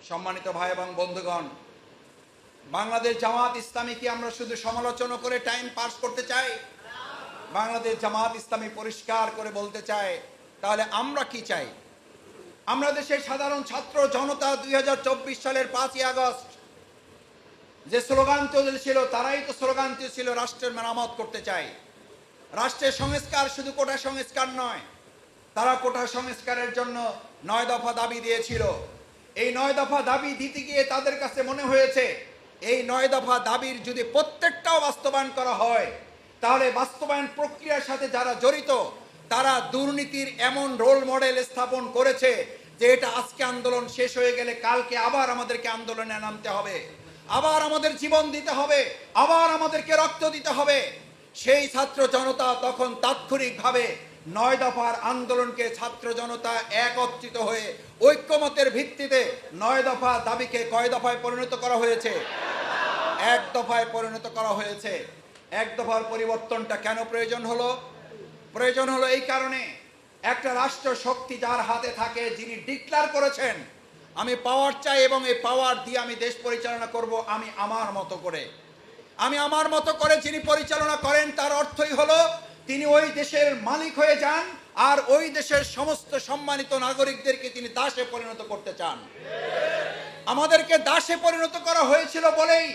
সম্মানিত ভাই এবং বন্ধুগণ, বাংলাদেশ জামাত ইসলামী কি আমরা শুধু সমালোচনা করে টাইম পাস করতে চাই? বাংলাদেশ জামাত ইসলামী পরিষ্কার করে বলতে চায়, তাহলে আমরা কি চাই? আমরা দেশের সাধারণ ছাত্র জনতা 2024 সালের 5ই আগস্ট যে স্লোগান তুলেছিল, তারাই তো স্লোগান তুলেছিল রাষ্ট্রের মেরামত করতে চাই। রাষ্ট্রের সংস্কার শুধু কোটা সংস্কার নয়, তারা কোটা সংস্কারের জন্য 9 দফা দাবি দিয়েছিল। এই 9 দফা দাবি দিতে গিয়ে তাদের কাছে মনে হয়েছে এই 9 দফা দাবির যদি প্রত্যেকটাও বাস্তবায়ন করা হয়, তাহলে বাস্তবায়ন প্রক্রিয়ার সাথে যারা জড়িত তারা দুর্নীতির এমন রোল মডেল স্থাপন করেছে যে এটা আজকে আন্দোলন শেষ হয়ে গেলে কালকে আবার আমাদেরকে আন্দোলনে নামতে হবে, আবার আমাদের জীবন দিতে হবে, আবার আমাদেরকে রক্ত দিতে হবে। সেই ছাত্র জনতা তখন তাৎক্ষণিকভাবে 9 দফার আন্দোলনকে ছাত্র জনতা একত্রিত হয়ে ঐক্যমতের ভিত্তিতে 9 দফা দাবিকে কয় দফায় পরিণত করা হয়েছে? 1 দফায় পরিণত করা হয়েছে। 1 দফার পরিবর্তনটা কেন প্রয়োজন হলো? প্রয়োজন হলো এই কারণে, একটা রাষ্ট্র শক্তি যার হাতে থাকে, যিনি ডিক্লেয়ার করেছেন আমি পাওয়ার চাই এবং এই পাওয়ার দিয়ে আমি দেশ পরিচালনা করব আমি আমার মতো করে। আমি আমার মতো করে যিনি পরিচালনা করেন, তার অর্থই হলো তিনি ওই দেশের মালিক হয়ে যান আর ওই দেশের সমস্ত সম্মানিত নাগরিকদেরকে তিনি দাসে পরিণত করতে চান। আমাদেরকে দাসে পরিণত করা হয়েছিল বলেই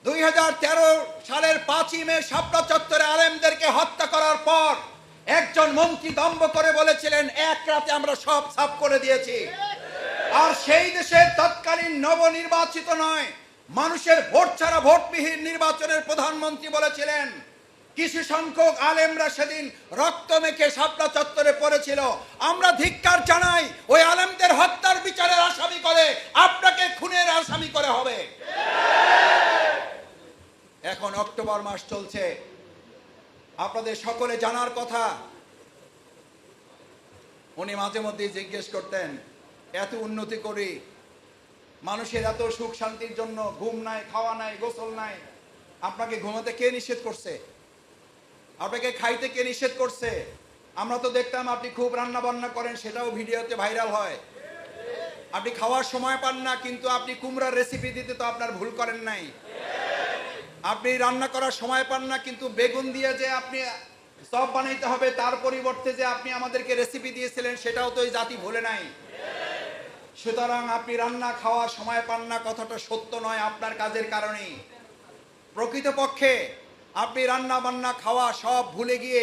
2013 সালের 5ই মে শাপলা চত্বরে আলেমদেরকে হত্যা করার পর একজন মন্ত্রী দম্ভ করে বলেছিলেন, 1 রাতে আমরা সব সাফ করে দিয়েছি। আর সেই দেশের তৎকালীন নবনির্বাচিত নয়, মানুষের ভোট ছাড়া ভোটবিহীন নির্বাচনের প্রধানমন্ত্রী বলেছিলেন, কিছু সংখ্যক আলেমরা সেদিন রক্ত মেখে শাপলা চত্বরে পড়েছিল, আমরা ধিক্কার জানাই, ওই আলেমদের হত্যার বিচারের আসামি করে আপনাকে খুনের আসামি করে হবে। এখন অক্টোবর মাস চলছে, আপনাদের সকলে জানার কথা, উনি মাঝে মধ্যে জিজ্ঞেস করতেন, এত উন্নতি করি, মানুষের এত সুখ শান্তির জন্য ঘুম নাই, খাওয়া নাই, গোসল নাই, আপনাকে ঘুমাতে কে নিষেধ করছে? আপনাকে খাইতে কে নিষেধ করছে? আমরা তো দেখতাম আপনি খুব রান্না বান্না করেন, সেটাও ভিডিওতে ভাইরাল হয়। আপনি খাওয়ার সময় পান না, কিন্তু আপনি কুমড়ার রেসিপি দিতে তো আপনার ভুল করেন নাই। আপনি রান্না করার সময় পান না, কিন্তু বেগুন দিয়ে যে আপনি চপ বানাইতে হবে তার পরিবর্তে যে আপনি আমাদেরকে রেসিপি দিয়েছিলেন, সেটাও তো এই জাতি ভুলে নাই। সুতরাং আপনি রান্না খাওয়ার সময় পান না কথাটা সত্য নয় আপনার কাজের কারণেই। প্রকৃতপক্ষে আপনি রান্না বান্না খাওয়া সব ভুলে গিয়ে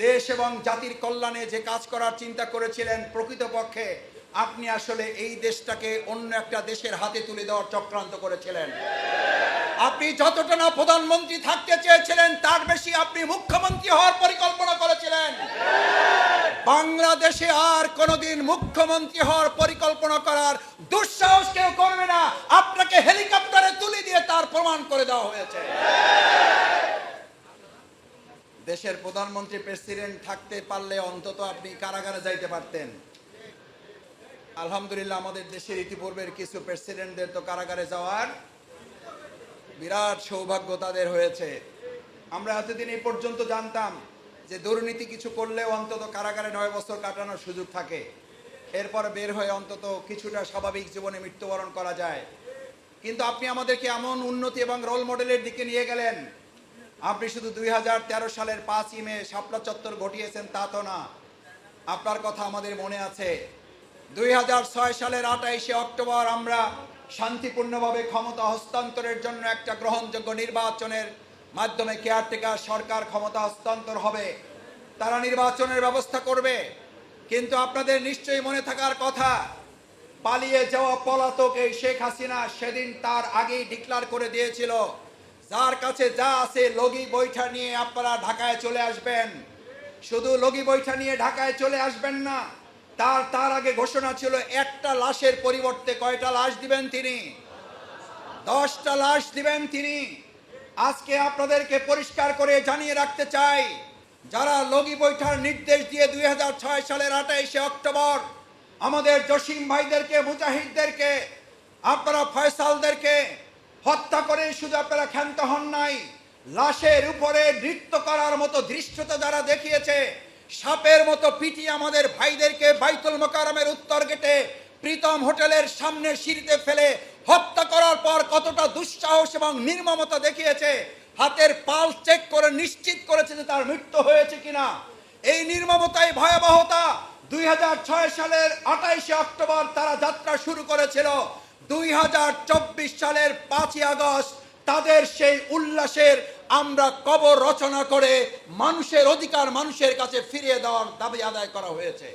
দেশ এবং জাতির কল্যাণে যে কাজ করার চিন্তা করেছিলেন, প্রকৃতপক্ষে আপনি আসলে এই দেশটাকে অন্য একটা দেশের হাতে তুলে দেওয়ার চক্রান্ত করেছিলেন। আপনি যতটা না প্রধানমন্ত্রী থাকতে চেয়েছিলেন, তার বেশি আপনি মুখ্যমন্ত্রী হওয়ার পরিকল্পনা করেছিলেন। বাংলাদেশে আর কোনোদিন মুখ্যমন্ত্রী হওয়ার পরিকল্পনা করার দুঃসাহস কেউ করবে না। আপনাকে হেলিকপ্টারে তুলে দিয়ে তার প্রমাণ করে দেওয়া হয়েছে। দেশের প্রধানমন্ত্রী প্রেসিডেন্ট থাকতে পারলে অন্তত আপনি কারাগারে যাইতে পারতেন। আলহামদুলিল্লাহ, আমাদের দেশের ইতিপূর্বের কিছু প্রেসিডেন্টদের তো কারাগারে যাওয়ার বিরাট সৌভাগ্য তাদের হয়েছে। আমরা এতদিন এই পর্যন্ত জানতাম যে দুর্নীতি কিছু করলেও অন্তত কারাগারে 9 বছর কাটানোর সুযোগ থাকে, এরপর বের হয়ে অন্তত কিছুটা স্বাভাবিক জীবনে মৃত্যুবরণ করা যায়। কিন্তু আপনি আমাদেরকে এমন উন্নতি এবং রোল মডেলের দিকে নিয়ে গেলেন। আপনি শুধু 2013 সালের 5ই মে শাপলা চত্বর ঘটিয়েছেন তা তো না, আপনার কথা আমাদের মনে আছে। 2006 সালের 28শে অক্টোবর আমরা শান্তিপূর্ণভাবে ক্ষমতা হস্তান্তরের জন্য একটা গ্রহণযোগ্য নির্বাচনের মাধ্যমে কেয়ারটেকার সরকার ক্ষমতা হস্তান্তর হবে, তারা নির্বাচনের ব্যবস্থা করবে। কিন্তু আপনাদের নিশ্চয়ই মনে থাকার কথা, পালিয়ে যাওয়া পলাতক এই শেখ হাসিনা সেদিন তার আগেই ডিক্লেয়ার করে দিয়েছিল, যার কাছে যা আছে লগি বৈঠা নিয়ে আপনারা ঢাকায় চলে আসবেন। শুধু লগি বৈঠা নিয়ে ঢাকায় চলে আসবেন না, তার আগে ঘোষণা ছিল একটা লাশের পরিবর্তে কয়টা লাশ দিবেন তিনি? 10টা লাশ দিবেন তিনি। আজকে আপনাদেরকে পরিষ্কার করে জানিয়ে রাখতে চাই, যারা লগি বৈঠার নির্দেশ দিয়ে 2006 সালের 28শে অক্টোবর আমাদের জসিম ভাইদেরকে, মুজাহিদদেরকে, আপনারা ফয়সালদেরকে হত্যা করে শুধু আপনারা ক্ষান্ত হন নাই, লাশের উপরে নৃত্য করার মতো দৃশ্যতা যারা দেখিয়েছে, সাপের মতো পিটিয়ে আমাদের ভাইদেরকে বাইতুল মোকাররমের উত্তর গেটে প্রীতম হোটেলের সামনে সিঁড়িতে ফেলে হত্যা করার পর কতটা দুঃসাহস এবং নির্মমতা দেখিয়েছে, হাতের পালস চেক করে নিশ্চিত করেছে যে তার মৃত্যু হয়েছে কিনা। এই নির্মমতায় ভয়াবহতা 2006 সালের 28 অক্টোবর তারা যাত্রা শুরু করেছিল। 2024 সালের 5 আগস্ট তাদের সেই উল্লাসের আমরা কবর রচনা করে মানুষের অধিকার মানুষের কাছে ফিরিয়ে দেওয়ার দাবি আদায় করা হয়েছে।